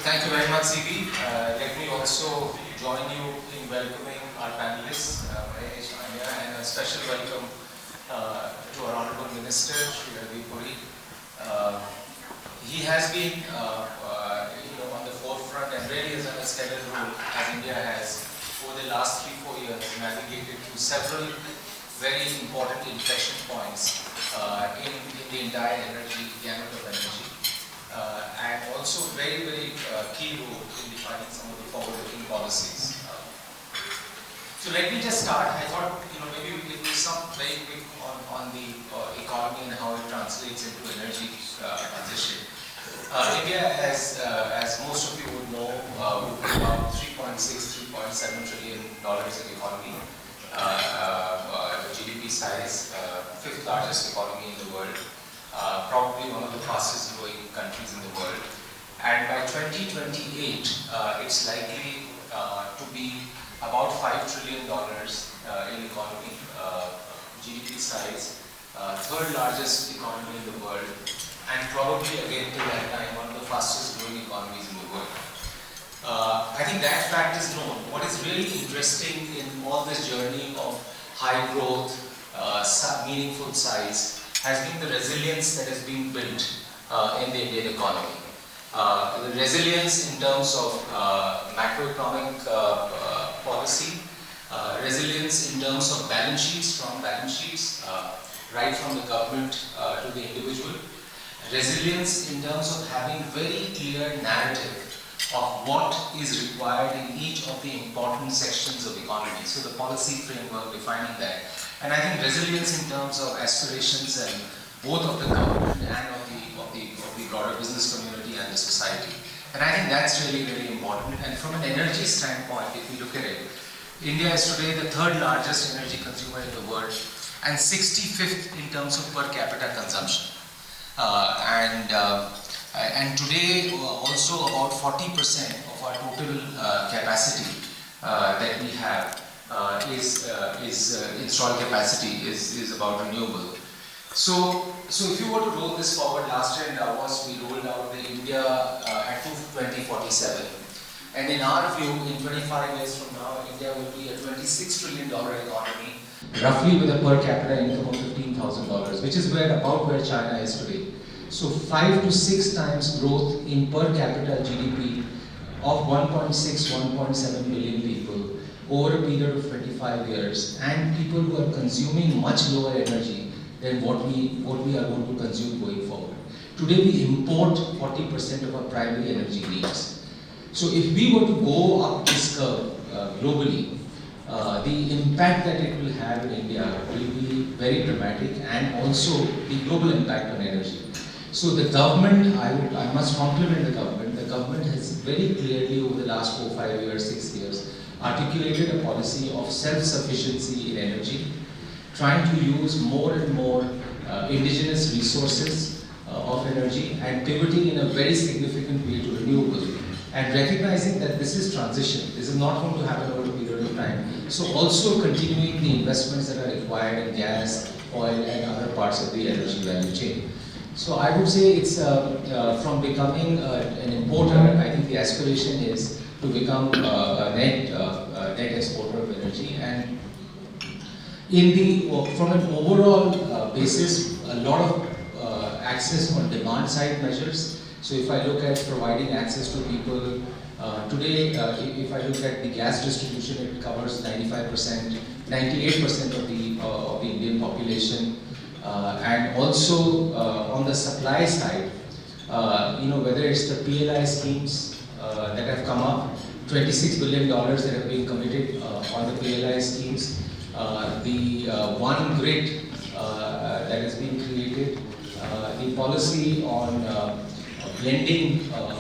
Thank you very much, CB. Let me also join you in welcoming our panelists, Mahesh, Anja, and a special welcome to our Honorable Minister, Mr Hardeep Singh Puri. He has been on the forefront and really is on a stellar role as India has, over the last 3-4 years, navigated through several very important inflection points in the entire energy, gamut of energy. And also very key role in defining some of the forward-looking policies. So let me just start. I thought maybe we will do some very quick on the economy and how it translates into energy transition. India, as most of you would know, would be about $3.6–3.7 trillion in economy, GDP size, 5th largest economy in the world. Probably one of the fastest growing countries in the world. And by 2028, it's likely to be about $5 trillion in economy, GDP size, 3rd largest economy in the world, and probably again till that time one of the fastest growing economies in the world. I think that fact is known. What is really interesting in all this journey of high growth, meaningful size, has been the resilience that has been built in the Indian economy. The resilience in terms of macroeconomic policy, resilience in terms of balance sheets, strong balance sheets, right from the government to the individual, resilience in terms of having very clear narrative of what is required in each of the important sections of economy. So the policy framework defining that. And I think resilience in terms of aspirations and both of the government and of the broader business community and the society. And I think that's really important. And from an energy standpoint, if we look at it, India is today the 3rd largest energy consumer in the world and 65th in terms of per capita consumption. And today also about 40% of our total capacity that we have is installed capacity is about renewable. So if you were to roll this forward, last year in Davos we rolled out the India at 2047, and in our view, in 25 years from now, India will be a $26 trillion economy, roughly with a per capita income of $15,000, which is about where China is today. So 5 to 6 times growth in per capita GDP of 1.7 billion people over a period of 25 years, and people who are consuming much lower energy than what we are going to consume going forward. Today we import 40% of our primary energy needs. So if we were to go up this curve globally, the impact that it will have in India will be very dramatic, and also the global impact on energy. So the government, I must compliment the government. The government has very clearly over the last 4, 5 years, 6 years, articulated a policy of self-sufficiency in energy, trying to use more and more indigenous resources of energy and pivoting in a very significant way to renewable, and recognizing that this is transition. This is not going to happen over a period of time. So also continuing the investments that are required in gas, oil and other parts of the energy value chain. So I would say it's from becoming an importer, I think the aspiration is to become a net exporter of energy. And from an overall basis, a lot of access on demand side measures. So if I look at providing access to people, today if I look at the gas distribution, it covers 95%, 98% of the Indian population. And also on the supply side, whether it's the PLI schemes that have come up, $26 billion that have been committed on the PLI schemes, the one grid that has been created, the policy on blending of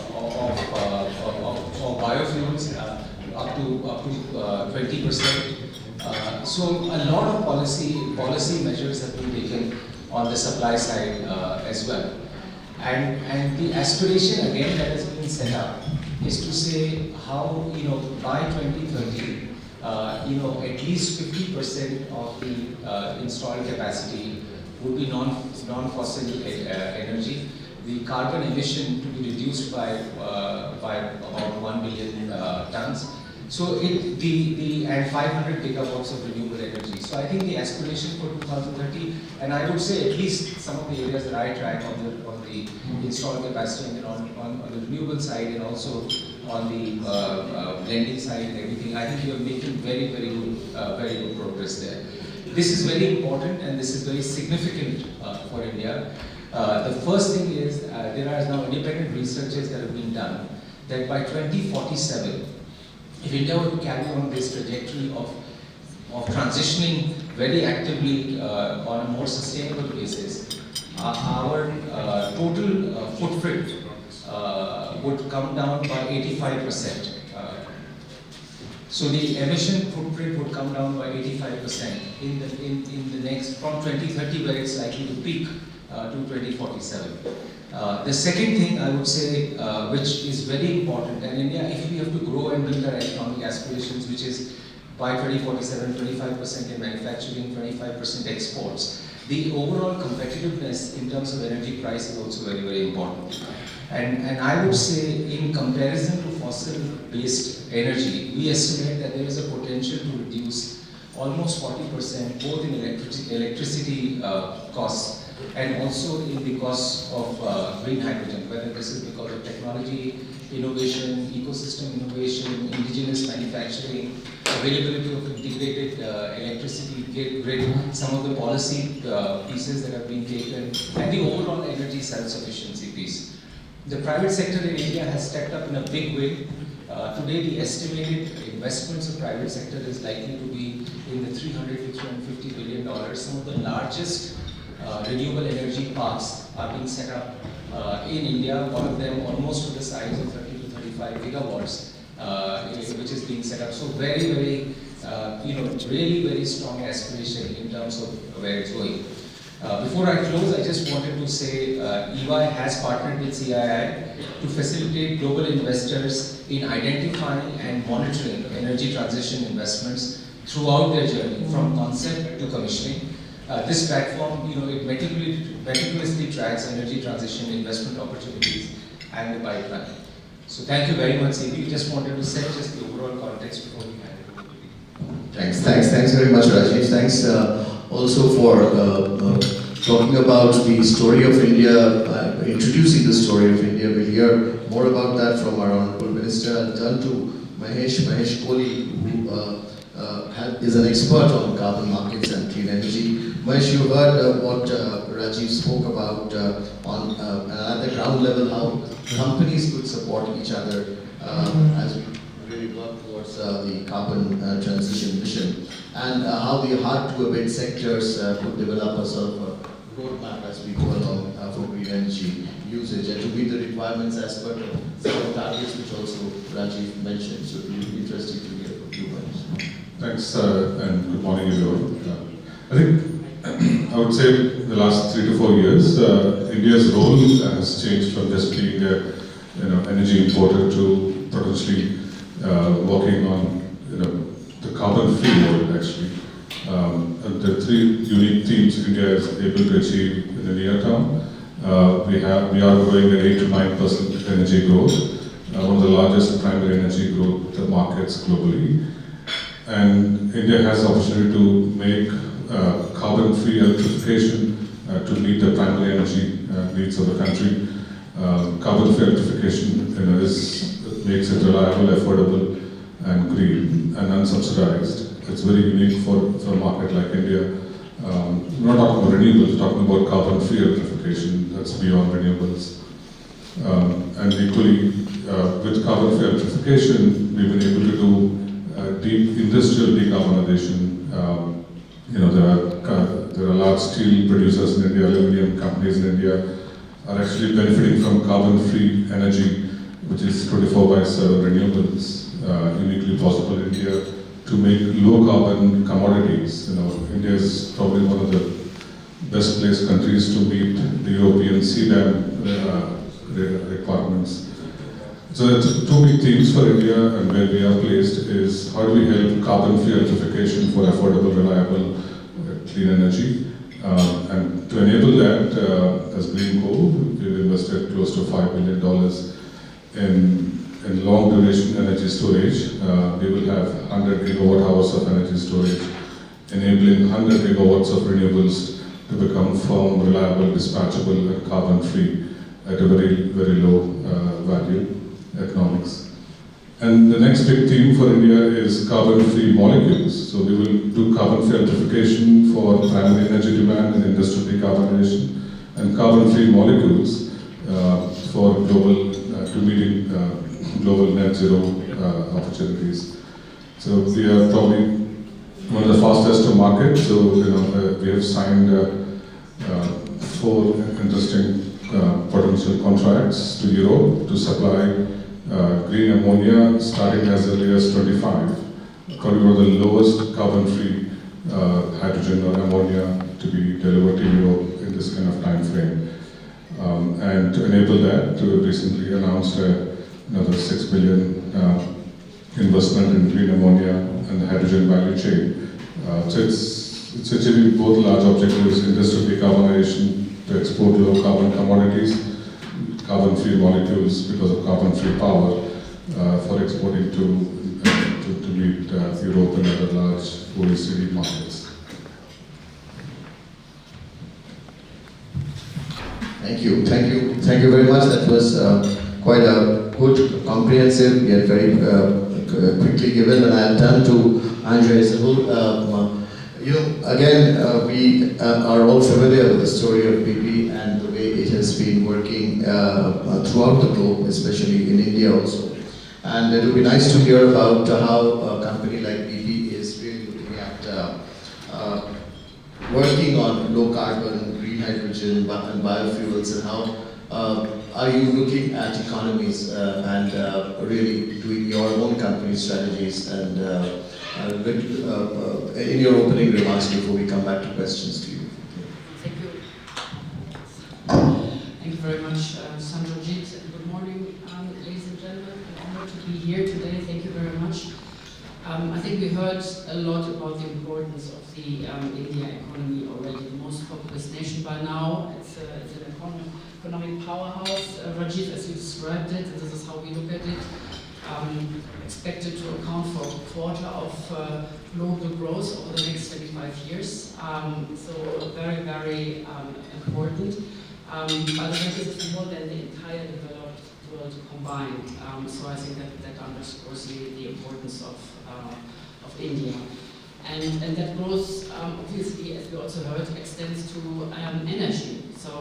biofuels up to 20%. So a lot of policy measures have been taken on the supply side as well. And the aspiration again that has been set up is to say how, by 2030, at least 50% of the installed capacity would be non-fossil energy, the carbon emission to be reduced by about 1 billion tons. So and 500 gigawatts of renewable energy. So I think the aspiration for 2030, and I would say at least some of the areas that I track on the installed capacity and on the renewable side, and also on the blending side and everything, I think we are making very good progress there. This is very important and this is very significant for India. The first thing is there are now independent researches that have been done that by 2047, if India were to carry on this trajectory of transitioning very actively on a more sustainable basis, our total footprint would come down by 85%. So the emission footprint would come down by 85% in the next, from 2030, where it's likely to peak, to 2047. The second thing I would say, which is very important, and India, if we have to grow and meet our economic aspirations, which is by 2047, 25% in manufacturing, 25% exports, the overall competitiveness in terms of energy price is also very important. And I would say, in comparison to fossil-based energy, we estimate that there is a potential to reduce almost 40%, both in electricity costs and also in the cost of green hydrogen, whether this is because of technology innovation, ecosystem innovation, indigenous manufacturing, availability of integrated electricity grid, some of the policy pieces that have been taken, and the overall energy self-sufficiency piece. The private sector in India has stepped up in a big way. Today, the estimated investments of private sector is likely to be in the $300 to $350 billion. Some of the largest renewable energy parks are being set up in India. One of them almost to the size of 30 to 35 gigawatts, which is being set up. So very, really very strong aspiration in terms of where it's going. Before I close, I just wanted to say EY has partnered with CII to facilitate global investors in identifying and monitoring energy transition investments throughout their journey, from concept to commissioning. This platform, it meticulously tracks energy transition investment opportunities and the pipeline. So thank you very much, CB. We just wanted to set just the overall context before we hand it over to you. Thanks very much, Rajiv. Thanks also for talking about the story of India, introducing the story of India. We'll hear more about that from our Honorable Minister. I'll turn to Mahesh Kolli, who is an expert on carbon markets and clean energy. Mahesh, you heard what Rajiv spoke about on at the ground level, how companies could support each other as we really work towards the carbon transition mission, and how the hard-to-abate sectors could develop a sort of a roadmap as we go along for green energy usage and to meet the requirements as per some of the targets which also Rajiv mentioned. So it will be interesting to hear from you guys. Thanks and good morning everyone. I think I would say the last 3 to 4 years, India's role has changed from just being a energy importer to potentially working on the carbon-free world actually. The 3 unique themes India is able to achieve in the near term. We are growing at 8 to 9% energy growth, one of the largest primary energy growth markets globally. And India has the opportunity to make carbon-free electrification to meet the primary energy needs of the country. Carbon-free electrification makes it reliable, affordable, and green, and unsubsidized. It's very unique for a market like India. We're not talking about renewables, we're talking about carbon-free electrification that's beyond renewables. And equally, with carbon-free electrification, we've been able to do deep industrial decarbonization. There are large steel producers in India, aluminum companies in India are actually benefiting from carbon-free energy, which is 24/7 renewables, uniquely possible in India to make low-carbon commodities. India is probably one of the best placed countries to meet the European CDAM requirements. So that's 2 big themes for India, and where we are placed is how do we help carbon-free electrification for affordable, reliable, clean energy. And to enable that, as Greenko, we've invested invested close to $5 billion in long duration energy storage. We will have 100 gigawatt hours of energy storage, enabling 100 gigawatts of renewables to become firm, reliable, dispatchable, and carbon free at a very, very low value economics. And the next big theme for India is carbon-free molecules. So we will do carbon-free electrification for primary energy demand and industrial decarbonization, and carbon-free molecules for global to meeting global net zero opportunities. So we are probably one of the fastest to market. So we have signed 4 interesting potential contracts to Europe to supply green ammonia starting as early as 25, according to the lowest carbon-free hydrogen or ammonia to be delivered to Europe in this kind of time frame. And to enable that, we have recently announced another 6 billion investment in green ammonia and the hydrogen value chain. So it's achieving both large objectives: industrial decarbonization to export low carbon commodities, carbon-free molecules because of carbon-free power for exporting to meet Europe and other large OECD markets. Thank you very much. That was quite a good, comprehensive, yet very quickly given. And I'll turn to Anja-Isabel. Again, we are all familiar with the story of BP and the way it has been working throughout the globe, especially in India also. And it would be nice to hear about how a company like BP is really looking at working on low carbon, green hydrogen and biofuels, and how are you looking at economies and really doing your own company strategies, and in your opening remarks before we come back to questions to you. Thank you. Thank you very much, Chandrajit. Good morning, ladies and gentlemen. I'm honored to be here today. Thank you very much. I think we heard a lot about the importance of the India economy already. The most populous nation by now. It's an economic powerhouse. Rajiv, as you described it, and this is how we look at it. Expected to account for a quarter of global growth over the next 25 years. So very, very important. By the way, this is more than the entire developed world combined. So I think that underscores the importance of India. And that growth, obviously, as we also heard, extends to energy. So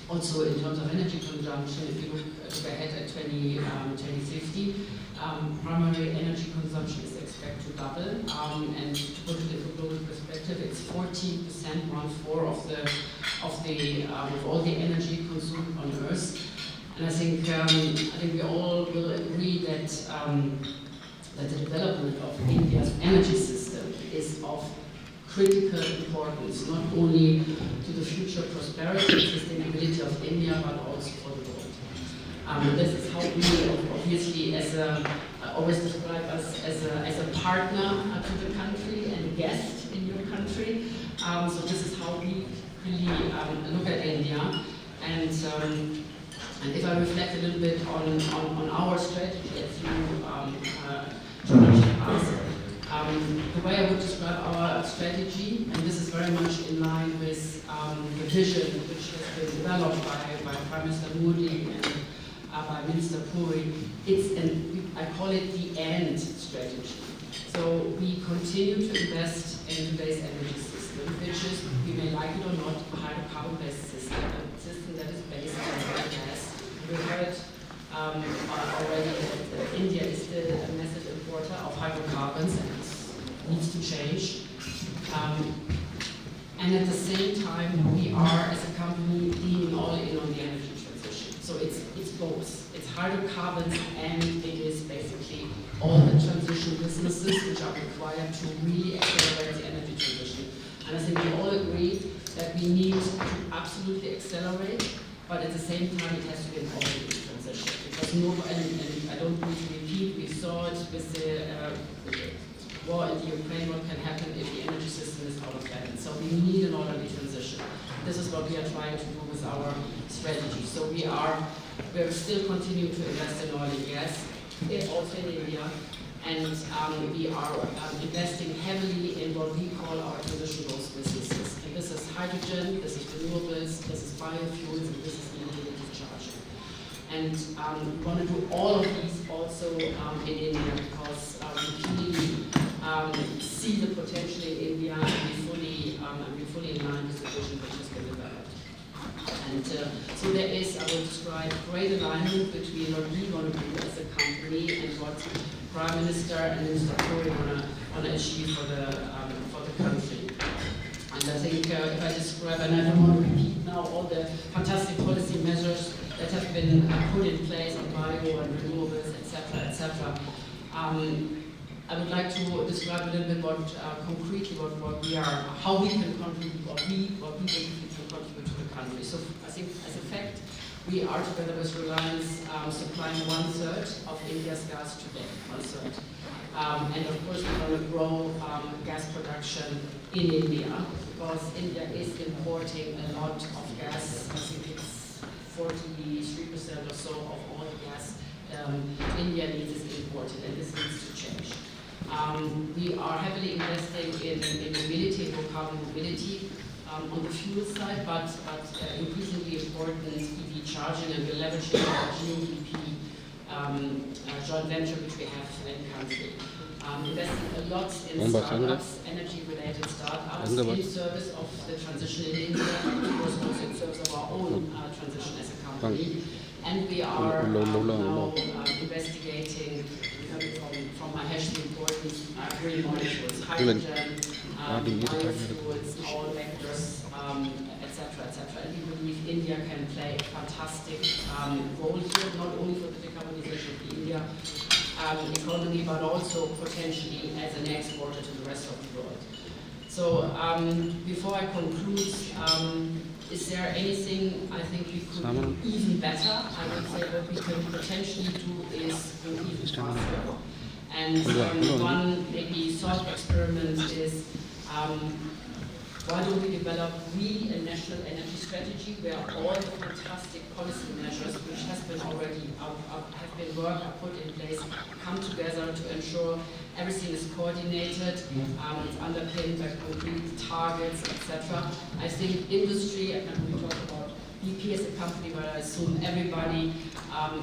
also in terms of energy consumption, if you look ahead at 2050, primary energy consumption is expected to double. And to put it into global perspective, it's 14%, 1/4 of all the energy consumed on Earth. And I think we all will agree that that the development of India's energy system is of critical importance, not only to the future prosperity and sustainability of India, but also for the world. This is how we obviously, I always describe us as a partner to the country and guest in your country. So this is how we really look at India. And if I reflect a little bit on our strategy, as you asked, the way I would describe our strategy, and this is very much in line with the vision which has been developed by Prime Minister Modi and by Minister Puri, I call it the end strategy. So we continue to invest in today's energy system, which is, we may like it or not, a hydrocarbon-based system, a system that is based on oil gas. We heard already that India is still a massive importer of hydrocarbons, and this needs to change. And at the same time, we are, as a company, leaning all in on the energy transition. So it's both. It's hydrocarbons, and it is basically all the transition businesses which are required to really accelerate the energy transition. And I think we all agree that we need to absolutely accelerate, but at the same time, it has to be an orderly transition. Because and I don't need to repeat, we saw it with the war in the Ukraine, what can happen if the energy system is out of balance. So we need an orderly transition. This is what we are trying to do with our strategy. So we're still continuing to invest in oil and gas, also in India, and we are investing heavily in what we call our traditional businesses. And this is hydrogen, this is renewables, this is biofuels, and this is mobility charging. And we want to do all of these also in India because we clearly see the potential in India and we're fully in line with the vision which has been developed. And so there is, I would describe, great alignment between what we want to do as a company and what Prime Minister and Mr Puri want to achieve for the country. And I think if I describe, and I don't want to repeat now all the fantastic policy measures that have been put in place on bio and renewables, etc. I would like to describe a little bit what concretely what we are, how we can contribute, what we believe we can contribute to the country. So I think as a fact, we are together with Reliance supplying 1/3 of India's gas today, 1/3. And of course we want to grow gas production in India because India is importing a lot of gas. I think it's 43% or so of all the gas India needs is imported, and this needs to change. We are heavily investing in mobility, low carbon mobility on the fuel side, but increasingly important EV charging, and we're leveraging our GEP joint venture which we have in the country. Investing a lot in startups, energy-related startups, in service of the transition in India, but of course also in service of our own transition as a company. And we are now investigating from Mahesh the importance of green molecules, hydrogen, biofuels, all vectors, etc. And we believe India can play a fantastic role here, not only for the decarbonization of the India economy, but also potentially as an exporter to the rest of the world. So before I conclude, is there anything I think we could do even better? I would say what we can potentially do is go even faster. And one maybe thought experiment is why don't we develop really a national energy strategy where all the fantastic policy measures which has been already have been worked are put in place, come together to ensure everything is coordinated, it's underpinned by concrete targets, etc. I think industry, and we talk about BP as a company, but I assume everybody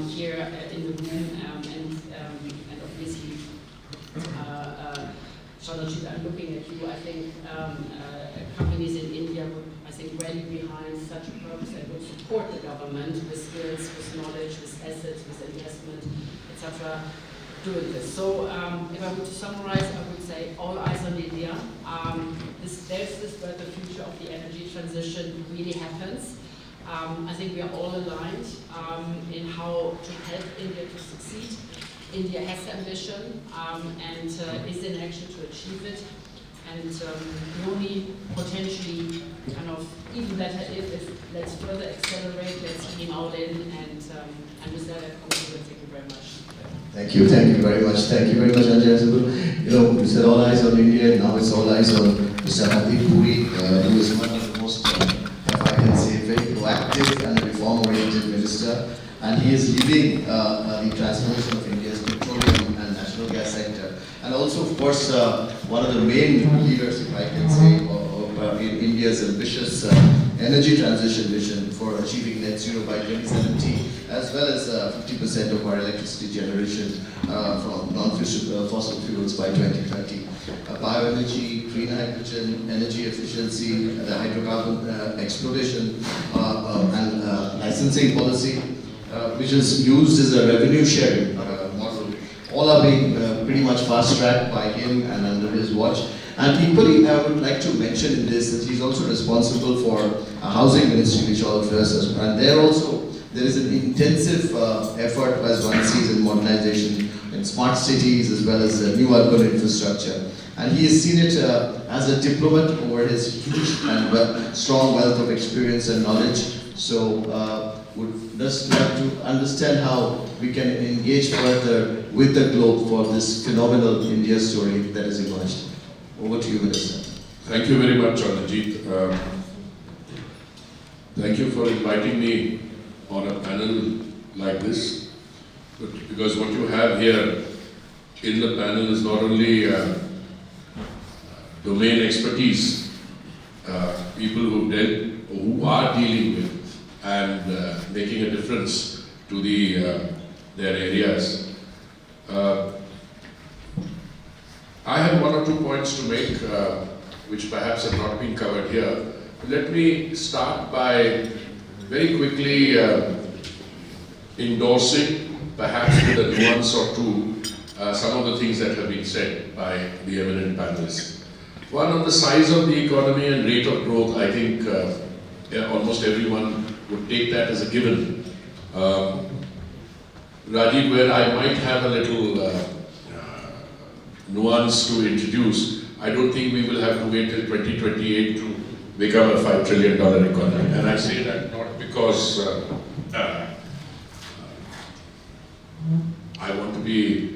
here in the room and obviously Chandrajit, I'm looking at you. I think companies in India would, I think, rally behind such a purpose and would support the government with skills, with knowledge, with assets, with investment, etc. doing this. So if I were to summarize, I would say all eyes on India. This is where the future of the energy transition really happens. I think we are all aligned in how to help India to succeed. India has ambition and is in action to achieve it. And the only potentially kind of even better if let's further accelerate, let's lean all in, and with that I conclude. Thank you very much. Thank you very much. Thank you very much, Anja-Isabel. You said all eyes on India, now it's all eyes on Mr Hardeep Puri, who is one of the most, if I can say, very proactive and reform-oriented minister. And he is leading the transformation of India's petroleum and natural gas sector. And also, of course, one of the main leaders, if I can say, in India's ambitious energy transition vision for achieving net zero by 2070, as well as 50% of our electricity generation from non-fossil fuels by 2030. Bioenergy, green hydrogen, energy efficiency, the hydrocarbon exploration, and licensing policy, which is used as a revenue sharing model, all are being pretty much fast-tracked by him and under his watch. And equally, I would like to mention in this that he's also responsible for a housing ministry, which all of us, and there also there is an intensive effort, as one sees, in modernization in smart cities as well as new urban infrastructure. And he has seen it as a diplomat over his huge and strong wealth of experience and knowledge. So would just like to understand how we can engage further with the globe for this phenomenal India story that has emerged. Over to you, Minister. Thank you very much, Chandrajit. Thank you for inviting me on a panel like this, but because what you have here in the panel is not only domain expertise, people who are dealing with and making a difference to their areas. I have one or two points to make, which perhaps have not been covered here. Let me start by very quickly endorsing, perhaps with a nuance or two, some of the things that have been said by the eminent panelists. One, on the size of the economy and rate of growth, I think almost everyone would take that as a given. Rajiv, where I might have a little nuance to introduce, I don't think we will have to wait till 2028 to become a $5 trillion economy. And I say that not because I want to be,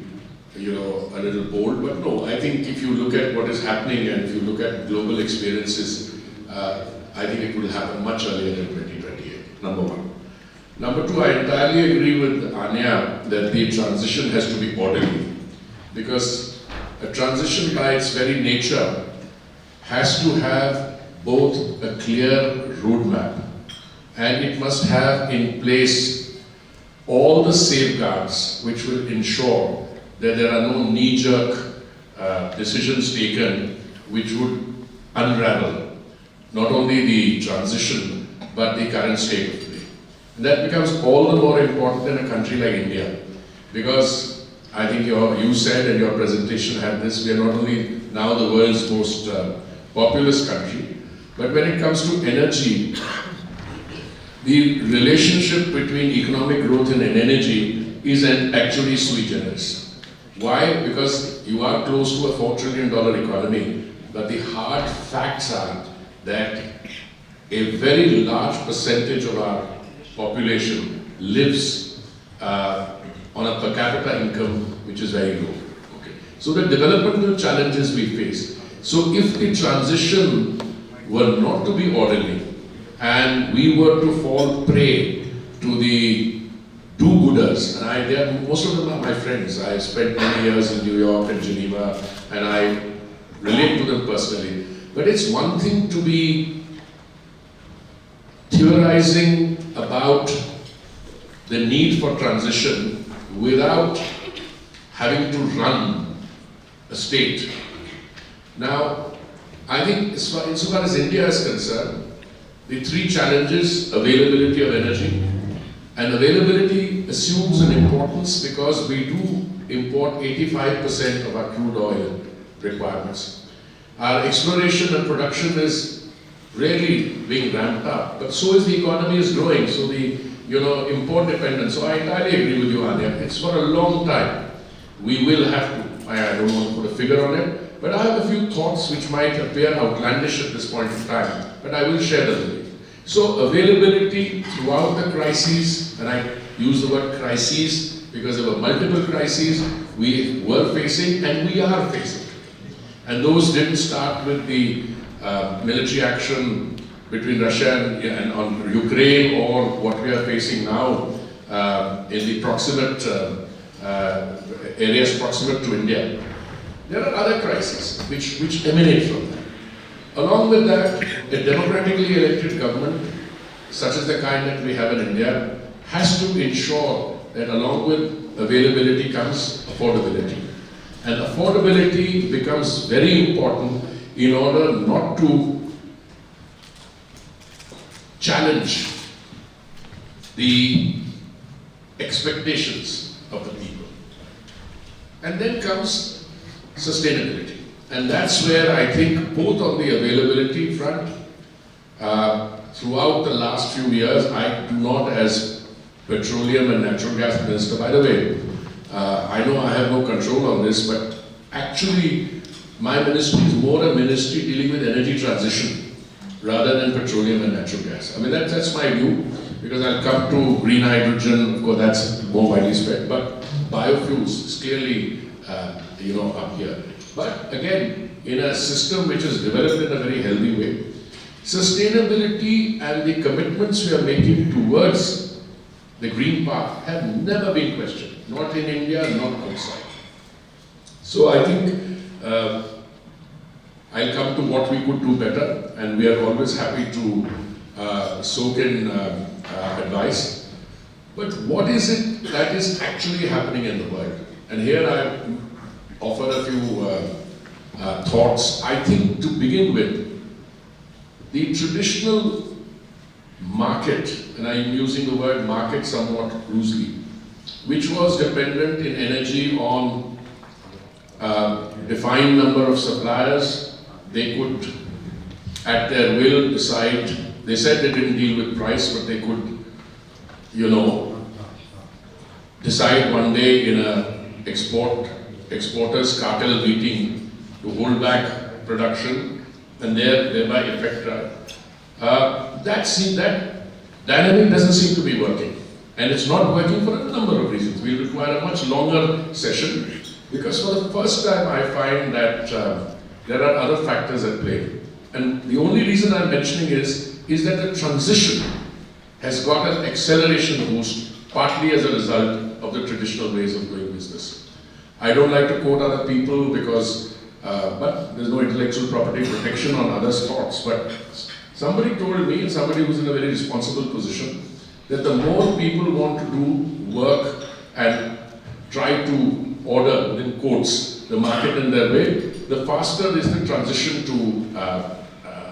a little bold, but no, I think if you look at what is happening and if you look at global experiences, I think it will happen much earlier than 2028, number one. Number two, I entirely agree with Anya that the transition has to be orderly, because a transition by its very nature has to have both a clear roadmap and it must have in place all the safeguards which will ensure that there are no knee-jerk decisions taken which would unravel not only the transition but the current state of play. And that becomes all the more important in a country like India, because I think you said and your presentation had this, we are not only now the world's most populous country, but when it comes to energy, the relationship between economic growth and energy is actually sui generis. Why? Because you are close to a $4 trillion economy, but the hard facts are that a very large percentage of our population lives on a per capita income which is very low. Okay. So the developmental challenges we face. So if the transition were not to be orderly and we were to fall prey to the do-gooders, and most of them are my friends. I spent many years in New York and Geneva, and I relate to them personally. But it's one thing to be theorizing about the need for transition without having to run a state. Now, I think insofar as India is concerned, the three challenges: availability of energy. And availability assumes an importance because we do import 85% of our crude oil requirements. Our exploration and production is really being ramped up, but so is the economy is growing, so the import dependence. So I entirely agree with you, Anya. It's for a long time. We will have to, I don't want to put a figure on it, but I have a few thoughts which might appear outlandish at this point in time, but I will share them with you. So availability throughout the crises, and I use the word crises because there were multiple crises we were facing and we are facing. And those didn't start with the military action between Russia and on Ukraine, or what we are facing now in the proximate areas proximate to India. There are other crises which emanate from that. Along with that, a democratically elected government, such as the kind that we have in India, has to ensure that along with availability comes affordability. And affordability becomes very important in order not to challenge the expectations of the people. And then comes sustainability. And that's where I think both on the availability front, throughout the last few years, I do not, as Petroleum and Natural Gas Minister, by the way, I know I have no control on this, but actually my ministry is more a ministry dealing with energy transition rather than petroleum and natural gas. I mean, that's my view, because I'll come to green hydrogen, of course that's more widely spread, but biofuels is clearly, up here. But again, in a system which is developed in a very healthy way, sustainability and the commitments we are making towards the green path have never been questioned, not in India, not outside. So I think I'll come to what we could do better, and we are always happy to soak in advice. But what is it that is actually happening in the world? And here I offer a few thoughts. I think to begin with, the traditional market, and I'm using the word market somewhat loosely, which was dependent in energy on defined number of suppliers. They could, at their will, decide. They said they didn't deal with price, but they could, decide one day in a exporters cartel meeting to hold back production and thereby affect that dynamic doesn't seem to be working, and it's not working for a number of reasons. We'll require a much longer session, because for the first time I find that there are other factors at play, and the only reason I'm mentioning is that the transition has got an acceleration boost, partly as a result of the traditional ways of doing business. I don't like to quote other people because, but there's no intellectual property protection on others' thoughts. But somebody told me, and somebody who's in a very responsible position, that the more people want to do work and try to order, within quotes, the market in their way, the faster is the transition to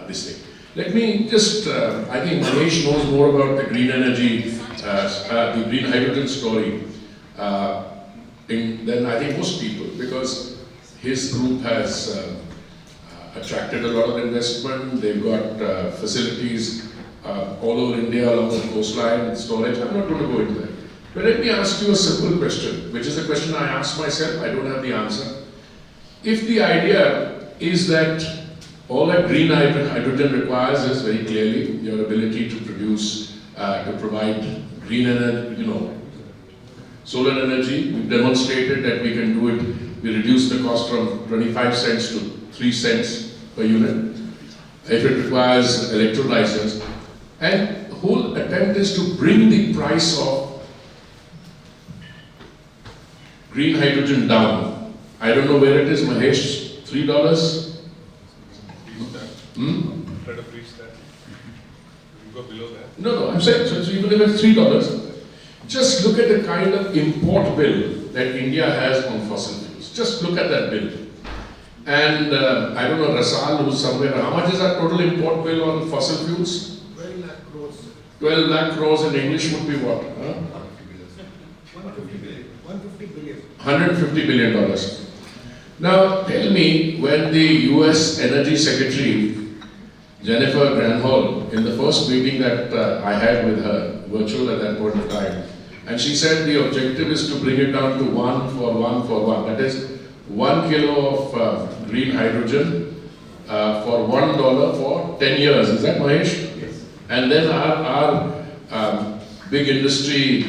this thing. Let me just, I think Mahesh knows more about the green energy, the green hydrogen story than I think most people, because his group has attracted a lot of investment. They've got facilities all over India along the coastline, storage. I'm not going to go into that. But let me ask you a simple question, which is a question I ask myself. I don't have the answer. If the idea is that all that green hydrogen requires is very clearly your ability to produce, to provide green energy, solar energy. We've demonstrated that we can do it. We reduce the cost from 25 cents to 3 cents per unit. If it requires electrolyzers, and the whole attempt is to bring the price of green hydrogen down. I don't know where it is, Mahesh, $3? Try to reach that. We go below that. No, I'm saying, so even if it's $3, just look at the kind of import bill that India has on fossil fuels. Just look at that bill. And I don't know, Rasal, who's somewhere, how much is our total import bill on fossil fuels? 12 lakh crores. 12 lakh crores in English would be what? 150 billion. 150 billion. $150 billion. Now, tell me, when the US Energy Secretary, Jennifer Granholm, in the first meeting that I had with her, virtual at that point of time, and she said the objective is to bring it down to 1 for 1 for 1. That is 1 kilo of green hydrogen for $1 for 10 years. Is that Mahesh? Yes. And then our big industry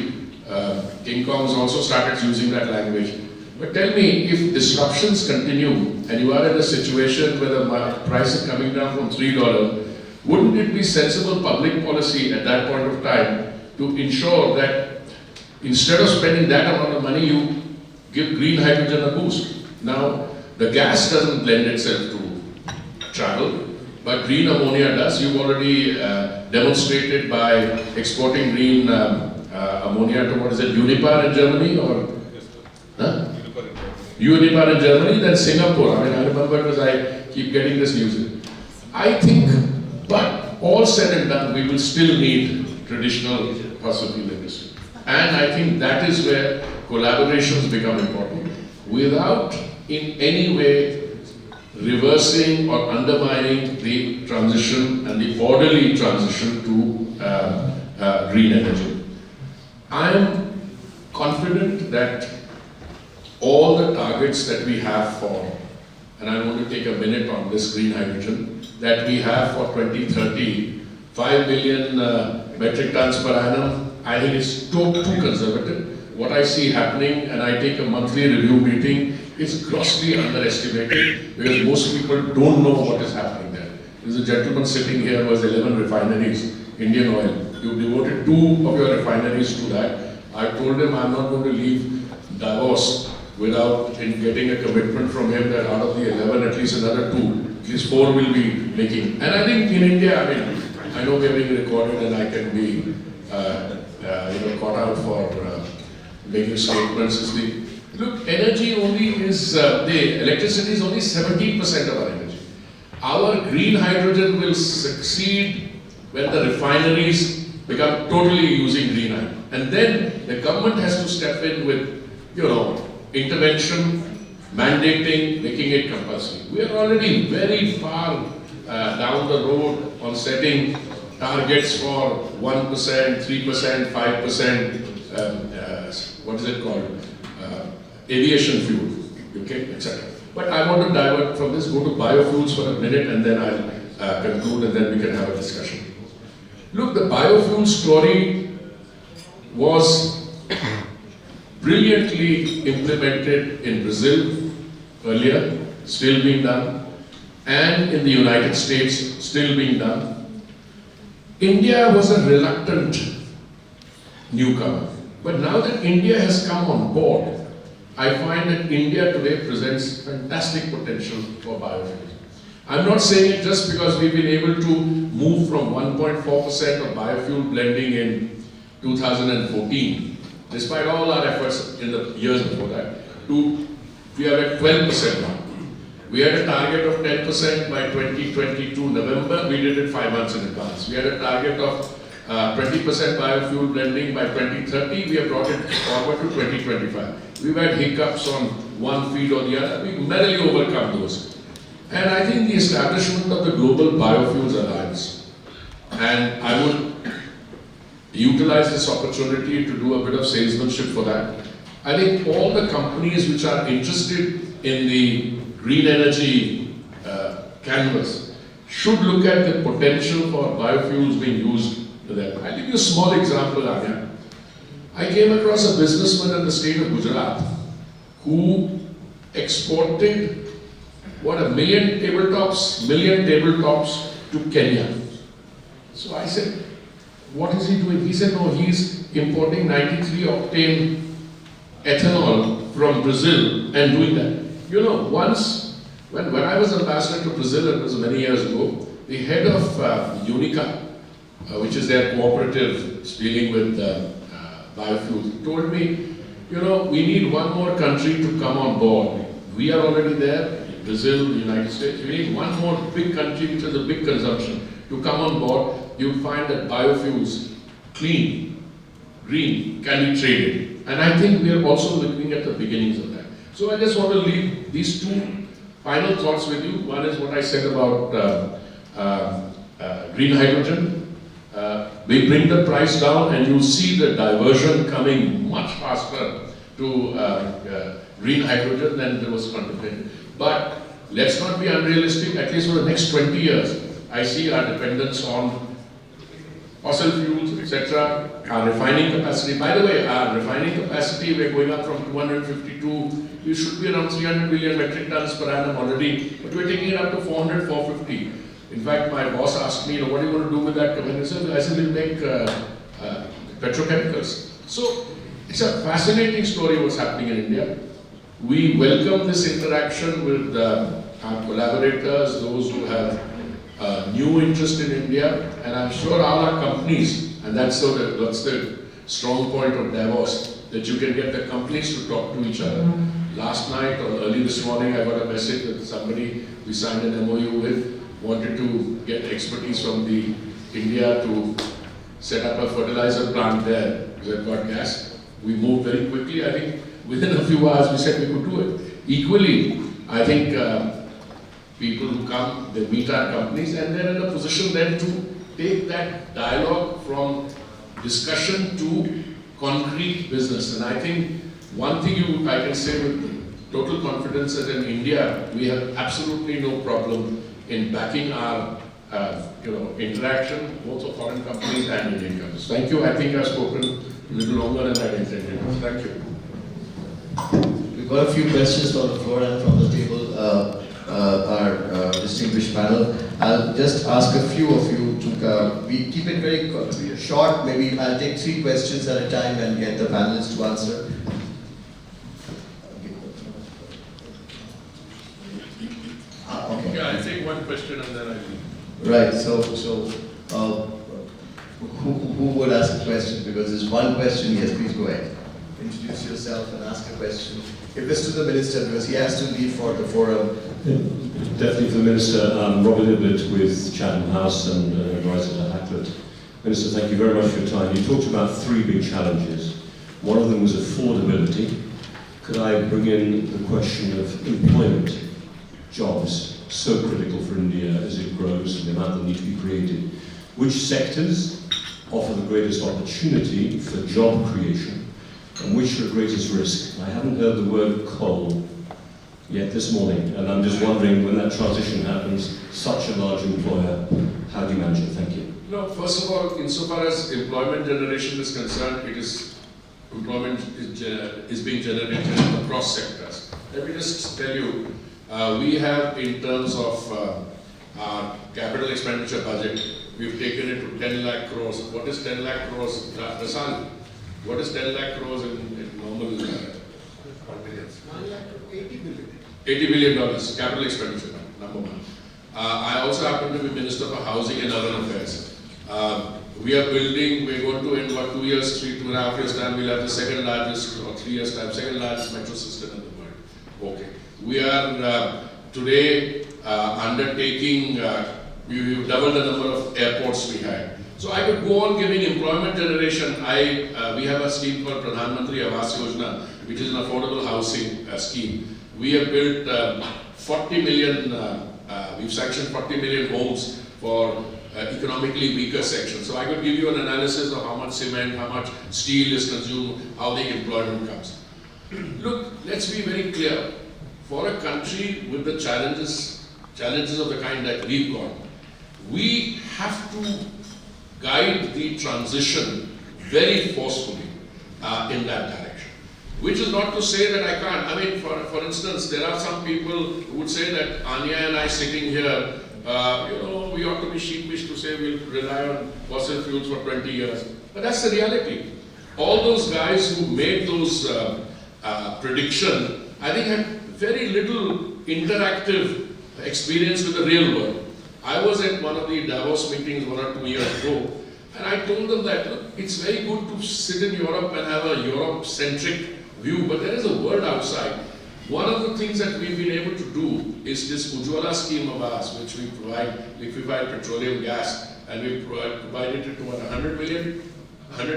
incomes also started using that language. But tell me, if disruptions continue and you are in a situation where the price is coming down from $3, wouldn't it be sensible public policy at that point of time to ensure that instead of spending that amount of money, you give green hydrogen a boost? Now, the gas doesn't lend itself to travel, but green ammonia does. You've already demonstrated by exporting green ammonia to, what is it, Unipar in Germany, or? Yes, sir. Huh? Unipar Unipar in Germany. in Germany, then Singapore. I mean, I remember because I keep getting this news. I think, but all said and done, we will still need traditional fossil fuel industry. And I think that is where collaborations become important, without in any way reversing or undermining the transition and the orderly transition to green energy. I am confident that all the targets that we have for, and I want to take a minute on this green hydrogen, that we have for 2030, 5 million metric tons per annum, I think it's too conservative. What I see happening, and I take a monthly review meeting, is grossly underestimated, because most people don't know what is happening there. There's a gentleman sitting here who has 11 refineries, Indian oil. you devoted 2 of your refineries to that. I told him I'm not going to leave Davos without getting a commitment from him that out of the 11, at least another 2, at least 4 will be making. And I think in India, I mean, I know we are being recorded and I can be caught out for making statements. Look, energy only is, the electricity is only 17% of our energy. Our green hydrogen will succeed when the refineries become totally using green hydrogen. And then the government has to step in with, intervention, mandating, making it compulsory. We are already very far down the road on setting targets for 1%, 3%, 5%, what is it called? Aviation fuel, okay, etc. But I want to divert from this, go to biofuels for a minute and then I'll conclude and then we can have a discussion. Look, the biofuel story was brilliantly implemented in Brazil earlier, still being done, and in the United States, still being done. India was a reluctant newcomer, but now that India has come on board, I find that India today presents fantastic potential for biofuels. I'm not saying it just because we've been able to move from 1.4% of biofuel blending in 2014, despite all our efforts in the years before that, to we are at 12% now. We had a target of 10% by 2022 November, we did it 5 months in advance. We had a target of 20% biofuel blending by 2030, we have brought it forward to 2025. We've had hiccups on one feed or the other, we've merrily overcome those. And I think the establishment of the Global Biofuels Alliance, and I would utilize this opportunity to do a bit of salesmanship for that. I think all the companies which are interested in the green energy canvas should look at the potential for biofuels being used to them. I'll give you a small example, Anja. I came across a businessman in the state of Gujarat who exported, what, 1 million tabletops to Kenya. So I said, what is he doing? He said, no, he's importing 93 octane ethanol from Brazil and doing that. You know, once, when I was ambassador to Brazil, it was many years ago, the head of Unica, which is their cooperative dealing with biofuels, told me, you know, we need one more country to come on board. We are already there, Brazil, the United States. We need one more big country which has a big consumption to come on board. You'll find that biofuels, clean, green, can be traded. And I think we are also looking at the beginnings of that. So I just want to leave these 2 final thoughts with you. One is what I said about green hydrogen. We bring the price down and you'll see the diversion coming much faster to green hydrogen than there was contemplated. But let's not be unrealistic, at least for the next 20 years. I see our dependence on fossil fuels, etc., our refining capacity. By the way, our refining capacity, we're going up from 252, we should be around 300 million metric tons per annum already, but we're taking it up to 400, 450. In fact, my boss asked me, what are you going to do with that capacity? I said, we'll make petrochemicals. So, it's a fascinating story what's happening in India. We welcome this interaction with our collaborators, those who have new interest in India, and I'm sure all our companies, and that's the strong point of Davos, that you can get the companies to talk to each other. Last night or early this morning, I got a message that somebody we signed an MOU with wanted to get expertise from the India to set up a fertilizer plant there because they've got gas. We moved very quickly. I think within a few hours we said we could do it. Equally, I think people who come, they meet our companies and they're in a position then to take that dialogue from discussion to concrete business. And I think one thing I can say with total confidence that in India we have absolutely no problem in backing our interaction both of foreign companies and Indian companies. Thank you. I think I've spoken a little longer than I intended. Thank you. We've got a few questions from the floor and from the table. our distinguished panel. I'll just ask a few of you to, we keep it very short, maybe I'll take 3 questions at a time and get the panelists to answer. Okay. Yeah, I'll take one question and then I'll... Right, who would ask a question? Because there's one question, yes, please go ahead. Introduce yourself and ask a question. Give this to the minister because he has to leave for the forum. Definitely for the Minister. Robert Ibbett with Chatham House and advisor to Hackett. Minister, thank you very much for your time. You talked about 3 big challenges. One of them was affordability. Could I bring in the question of employment, jobs, so critical for India as it grows and the amount that need to be created? Which sectors offer the greatest opportunity for job creation and which are the greatest risk? I haven't heard the word coal yet this morning, and I'm just wondering when that transition happens, such a large employer, how do you manage it? Thank you. No, first of all, insofar as employment generation is concerned, employment is being generated across sectors. Let me just tell you, we have in terms of our capital expenditure budget, we've taken it to 10 lakh crores. What is 10 lakh crores? Rasan, what is 10 lakh crores in normal confidence? 80 billion. $80 billion capital expenditure, number one. I also happen to be Minister for Housing and Urban Affairs. We are building, we're going to in about 2 years, 2.5 years time, we'll have the second largest, or 3 years time, second largest metro system in the world. Okay. We are today undertaking, we've doubled the number of airports we had. So I could go on giving employment generation. We have a scheme called Pradhan Mantri Awas Yojana, which is an affordable housing scheme. We have built 40 million, we've sanctioned 40 million homes for economically weaker sections. So I could give you an analysis of how much cement, how much steel is consumed, how the employment comes. Look, let's be very clear. For a country with the challenges of the kind that we've got, we have to guide the transition very forcefully in that direction. Which is not to say that I can't. I mean, for instance, there are some people who would say that Anya and I sitting here, we ought to be sheepish to say we'll rely on fossil fuels for 20 years. But that's the reality. All those guys who made those predictions, I think had very little interactive experience with the real world. I was at one of the Davos meetings 1 or 2 years ago, and I told them that, look, it's very good to sit in Europe and have a Europe-centric view, but there is a world outside. One of the things that we've been able to do is this Ujjwala scheme of ours, which we provide liquefied petroleum gas, and we provided it to 100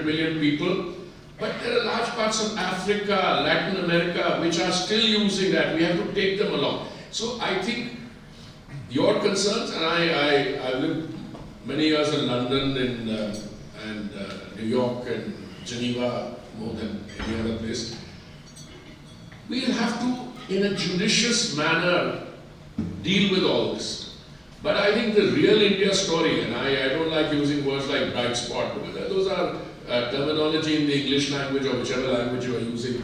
million people. But there are large parts of Africa, Latin America, which are still using that. We have to take them along. So I think your concerns, and I lived many years in London and New York and Geneva, more than any other place. We'll have to, in a judicious manner, deal with all this. But I think the real India story, and I don't like using words like bright spot, because those are terminology in the English language or whichever language you are using.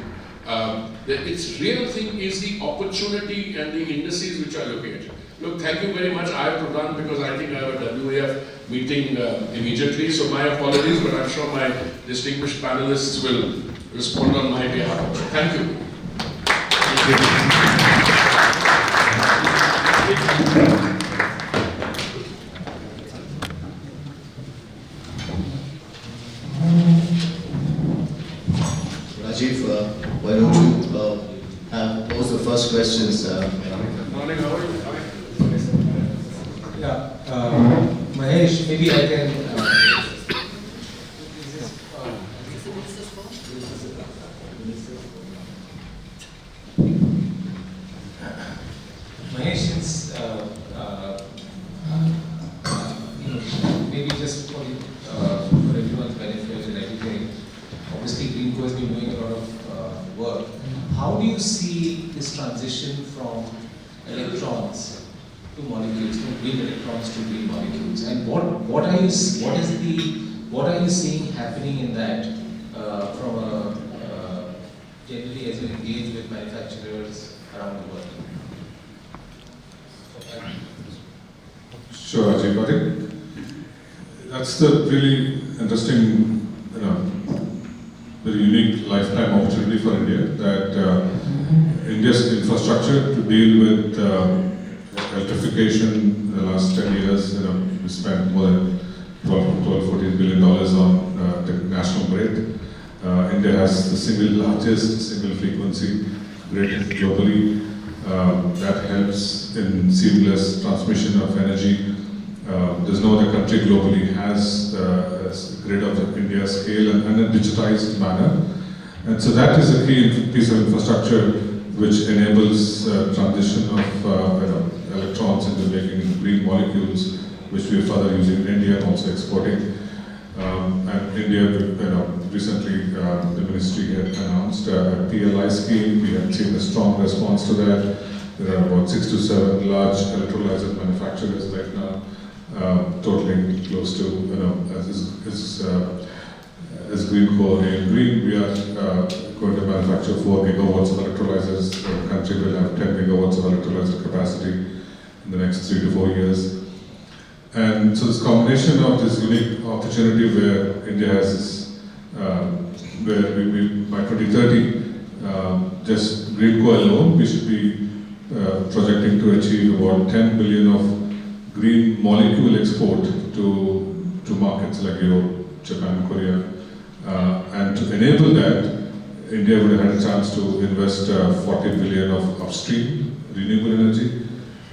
Its real thing is the opportunity and the indices which are looking at it. Look, thank you very much. I have to run because I think I have a WAF meeting immediately. So my apologies, but I'm sure my distinguished panelists will respond on my behalf. Thank you. Rajiv, why don't you pose the first questions? Morning, how are you? Yeah, Mahesh, maybe I can. Mahesh, since maybe just for everyone's benefit and everything, obviously Greenko has been doing a lot of work. How do you see this transition from electrons to molecules, from green electrons to green molecules, and what are you seeing happening in that from generally as you engage with manufacturers around the world? Sure, Rajiv. I think that's the really interesting, very unique lifetime opportunity for India, that India's infrastructure to deal with electrification in the last 10 years, we spent more than $14 billion on the national grid. India has the single frequency grid globally. That helps in seamless transmission of energy. There's no other country globally has a grid of India's scale and a digitized manner. And so that is a key piece of infrastructure which enables transition of electrons into making green molecules, which we are further using in India and also exporting. And India, recently the ministry had announced a PLI scheme. We have seen a strong response to that. There are about 6 to 7 large electrolyzer manufacturers right now, totaling close to, as Greenko and Green, we are going to manufacture 4 gigawatts of electrolyzers. The country will have 10 gigawatts of electrolyzer capacity in the next 3 to 4 years. And so this combination of this unique opportunity where India has this, where we by 2030, just Greenko alone, we should be projecting to achieve about 10 billion of green molecule export to markets like Europe, Japan, Korea. And to enable that, India would have had a chance to invest 40 billion of upstream renewable energy,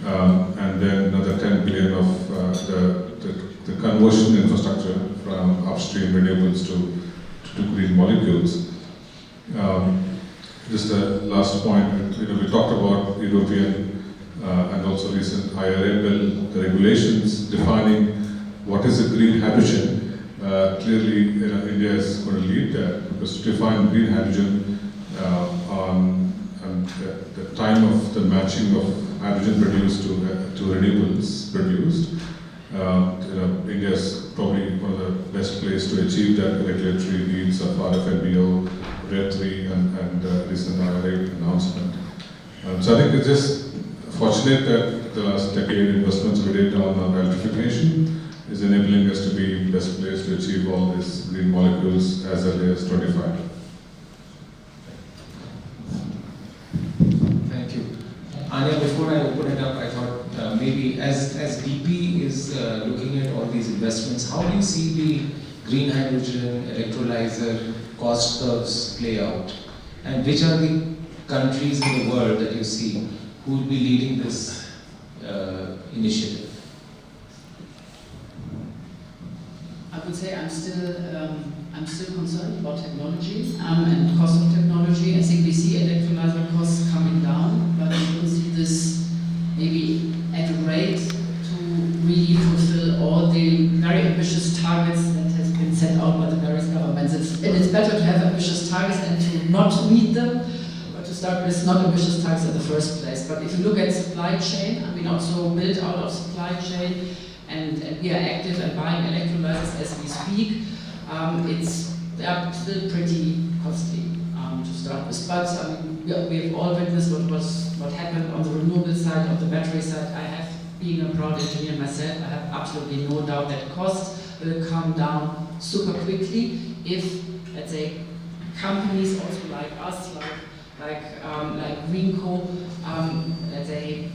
and then another 10 billion of the conversion infrastructure from upstream renewables to green molecules. Just a last point, we talked about European and also recent IRA bill, the regulations defining what is a green hydrogen. Clearly, India is going to lead that, because to define green hydrogen on the time of the matching of hydrogen produced to renewables produced, India is probably one of the best places to achieve that regulatory needs of RFNBO, RED 3, and recent IRA announcement. So I think it's just fortunate that the last decade investments we did on electrification is enabling us to be best placed to achieve all these green molecules as early as 25. Thank you. Anja, before I open it up, I thought maybe as BP is looking at all these investments, how do you see the green hydrogen electrolyzer cost curves play out? And which are the countries in the world that you see who will be leading this initiative? I would say I'm still concerned about technology and cost of technology. I think we see electrolyzer costs coming down, but we don't see this maybe at a rate to really fulfill all the very ambitious targets that has been set out by the various governments. And it's better to have ambitious targets and to not meet them, but to start with not ambitious targets in the first place. But if you look at supply chain, also built out of supply chain, and we are active and buying electrolyzers as we speak. They are still pretty costly to start with. But we have all witnessed what happened on the renewable side, on the battery side. I have, being a proud engineer myself, I have absolutely no doubt that costs will come down super quickly if, let's say, companies also like us, like Greenko, let's say,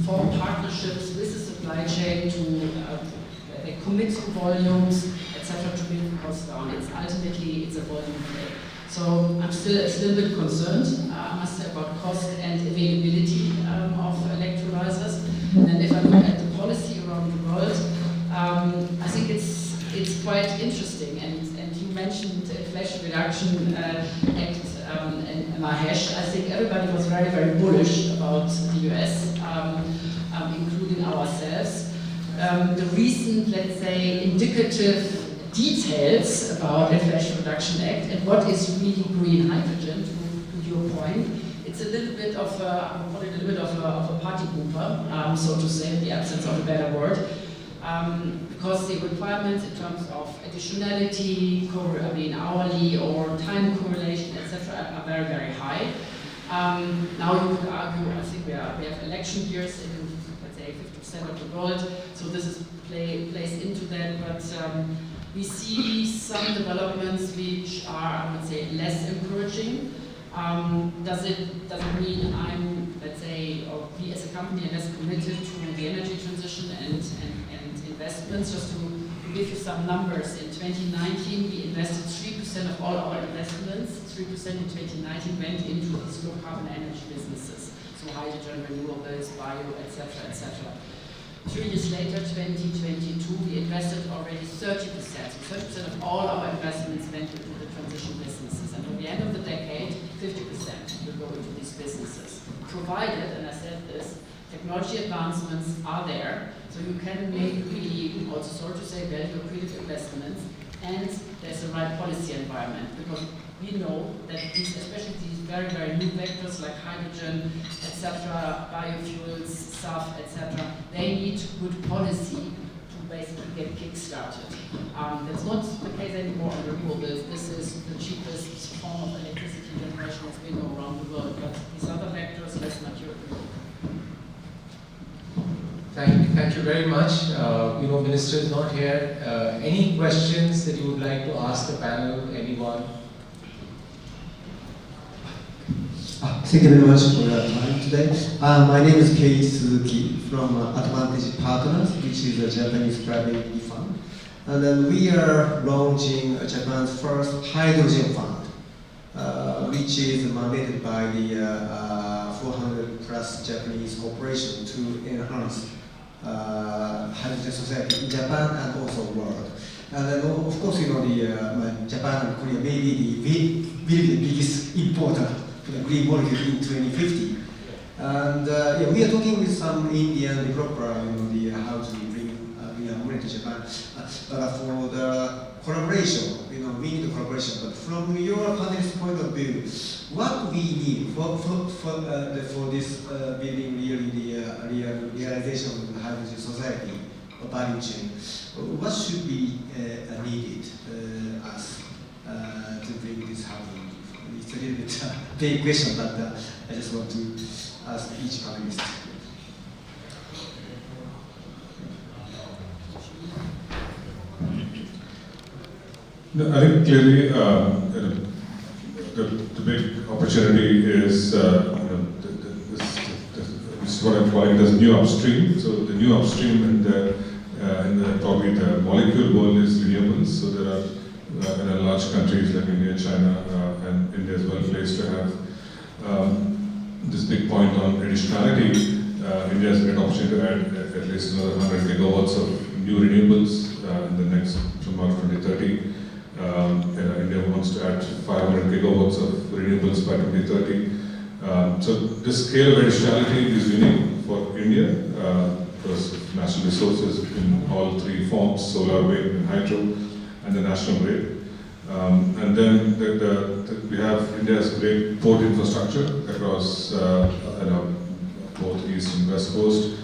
form partnerships with the supply chain to commit to volumes, etc., to bring the costs down. Ultimately it's a volume play. So I'm still a little bit concerned, I must say, about cost and availability of electrolyzers. And if I look at the policy around the world, I think it's quite interesting. And you mentioned the Inflation Reduction Act and Mahesh. I think everybody was very, very bullish about the US, including ourselves. The recent, let's say, indicative details about Inflation Reduction Act and what is really green hydrogen, to your point, it's a little bit of a party pooper, so to say, in the absence of a better word, because the requirements in terms of additionality, hourly or time correlation, etc., are very, very high. Now you could argue, I think we have election years in, let's say, say 50% of the world. So this is plays into that, but we see some developments which are, I would say, less encouraging. Does it mean I'm, let's say, or we as a company are less committed to the energy transition and investments? Just to give you some numbers, in 2019 we invested 3% of all our investments, 3% in 2019 went into these low carbon energy businesses, so hydrogen, renewables, bio, etc., etc. 3 years later, 2022, we invested already 30%. So 30% of all our investments went into the transition businesses. And at the end of the decade, 50% will go into these businesses. Provided, and I said this, technology advancements are there, so you can make really, also sort of say, value accretive investments, and there's the right policy environment, because we know that these, especially these very, very new vectors like hydrogen, etc., biofuels, SAF, etc., they need good policy to basically get kick-started. That's not the case anymore on renewables. This is the cheapest form of electricity generation that's been around the world, but these other vectors, less mature. Thank you very much. Minister is not here. Any questions that you would like to ask the panel? Anyone? Thank you very much for your time today. My name is Kei Suzuki from Advantage Partners, which is a Japanese private equity fund. And then we are launching Japan's first hydrogen fund, which is mandated by the 400 plus Japanese corporation to enhance hydrogen society in Japan and also world. And then of course, Japan and Korea may be the biggest importer for the green molecule in 2050. And we are talking with some Indian developer, how to bring green ammonia to Japan. But for the collaboration, we need collaboration. But from your panelist point of view, what we need for this building really the realization of the hydrogen society or value chain, what should be needed as to bring this happening? It's a little bit vague question, but I just want to ask each panelist. No, I think clearly the big opportunity is this is what I'm calling as new upstream. So the new upstream in probably the molecule world is renewables. So there are large countries like India, China, and India is well placed to have this big point on additionality. India has a great opportunity to add at least another 100 gigawatts of new renewables in the next from about 2030. India wants to add 500 gigawatts of renewables by 2030. So this scale of additionality is unique for India because of national resources in all three forms: solar, wind, and hydro, and the national grid. And then we have India's great port infrastructure across both east and west coast.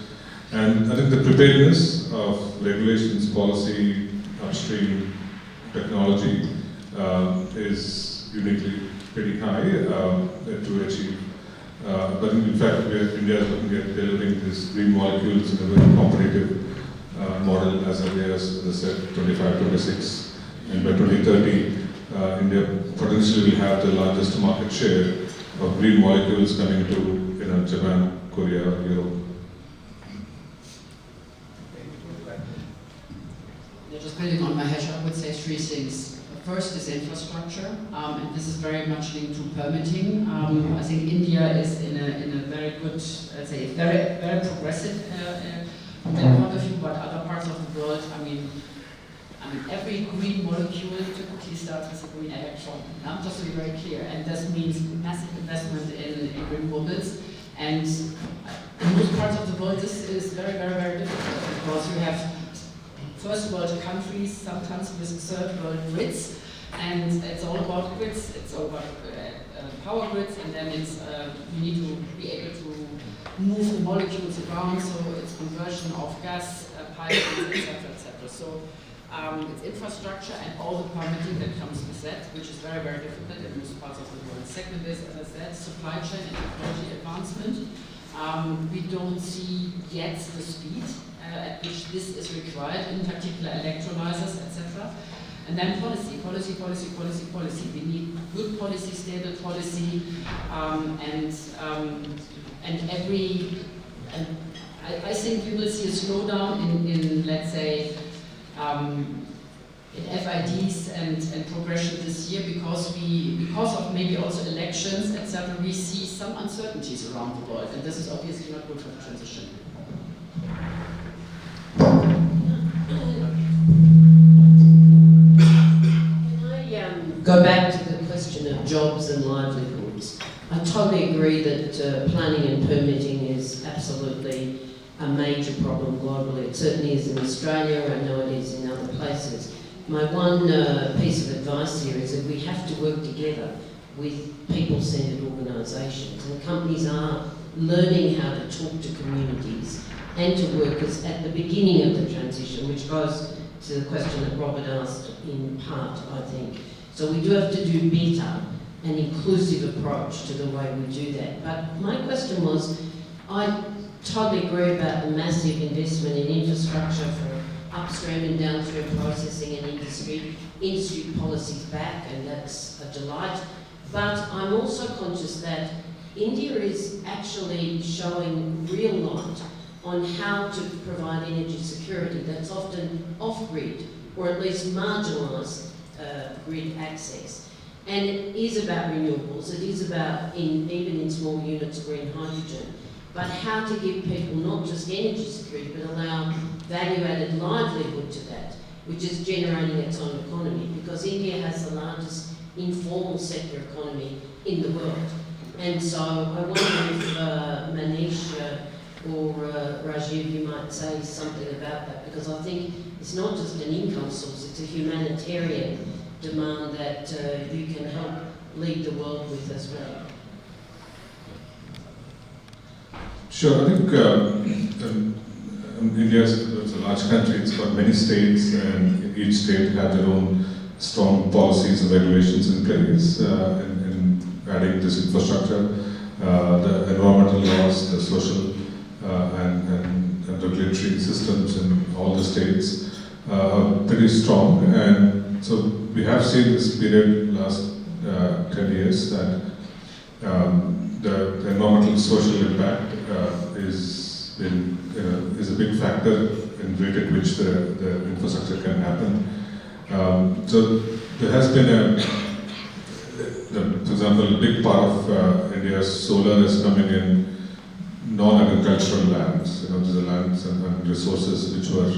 And I think the preparedness of regulations, policy, upstream technology is uniquely pretty high to achieve. But in fact, India is looking at delivering these green molecules in a very competitive model as early as I said, 25, 26. And by 2030, India potentially will have the largest market share of green molecules coming to Japan, Korea, Europe. Just building on Mahesh, I would say three things. First is infrastructure, and this is very much linked to permitting. I think India is in a very good, let's say, very progressive from that point of view. But other parts of the world, I mean, every green molecule typically starts with a green electron. Just to be very clear, and this means massive investment in renewables. And in most parts of the world, this is very difficult because you have first world countries, sometimes with third world grids, and it's all about grids, it's all about power grids, and then it's you need to be able to move the molecules around, so it's conversion of gas, pipelines, etc. So it's infrastructure and all the permitting that comes with that, which is very difficult in most parts of the world. Second is, as I said, supply chain and technology advancement. We don't see yet the speed at which this is required, in particular electrolyzers, etc. And then policy. We need good policy, stable policy, and I think we will see a slowdown in let's say, in FIDs and progression this year because of maybe also elections, etc. We see some uncertainties around the world, and this is obviously not good for the transition. Go back to the question of jobs and livelihoods. I totally agree that planning and permitting is absolutely a major problem globally. It certainly is in Australia, I know it is in other places. My one piece of advice here is that we have to work together with people-centred organisations, and companies are learning how to talk to communities and to workers at the beginning of the transition, which goes to the question that Robert asked in part, I think. So we do have to do better, an inclusive approach to the way we do that. But my question was, I totally agree about the massive investment in infrastructure for upstream and downstream processing and industry policies back, and that's a delight. But I'm also conscious that India is actually showing real light on how to provide energy security that's often off-grid, or at least marginalised grid access. And it is about renewables, it is about, even in small units, green hydrogen, but how to give people not just energy security, but allow value-added livelihood to that, which is generating its own economy, because India has the largest informal sector economy in the world. And so I wonder if Mahesh or Rajiv, you might say something about that, because I think it's not just an income source, it's a humanitarian demand that you can help lead the world with as well. Sure, I think India is a large country, it's got many states, and each state have their own strong policies and regulations in place in adding this infrastructure. The environmental laws, the social and regulatory systems in all the states are pretty strong, and so we have seen this period last 10 years that the environmental social impact is a big factor in the rate at which the infrastructure can happen. So there has been for example, a big part of India's solar is coming in non-agricultural lands. These are lands and resources which were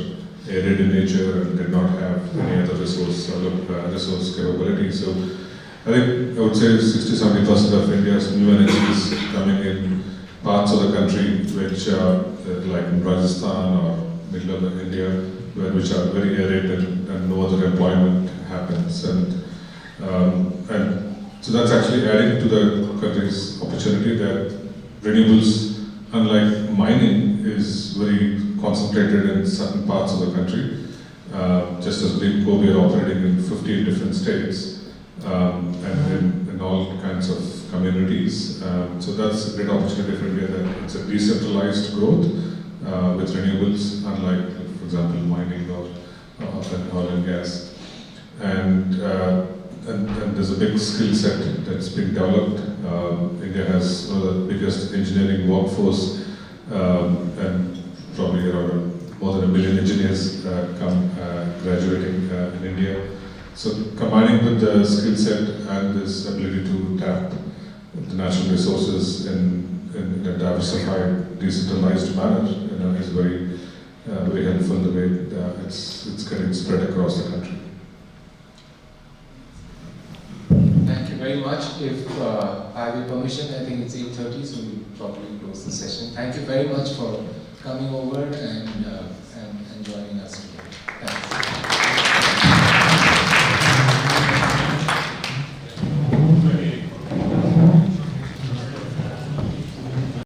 arid in nature and did not have any other resource capability. So I would say 60-70% of India's new energy is coming in parts of the country which are like in Rajasthan or middle of India, which are very arid and no other employment happens. And so that's actually adding to the country's opportunity that renewables, unlike mining, is very concentrated in certain parts of the country. Just as Greenko, we are operating in 15 different states and in all kinds of communities. So that's a great opportunity for India, that it's a decentralized growth with renewables, unlike, for example, mining or oil and gas. And there's a big skill set that's being developed. India has one of the biggest engineering workforce, and probably around more than 1 million engineers graduating in India. So combining with the skill set and this ability to tap the natural resources in a diversified, decentralized manner, is very helpful in the way it's getting spread across the country. Thank you very much. If I have your permission, I think it's 8:30, so we'll probably close the session. Thank you very much for coming over and joining us today. Thanks.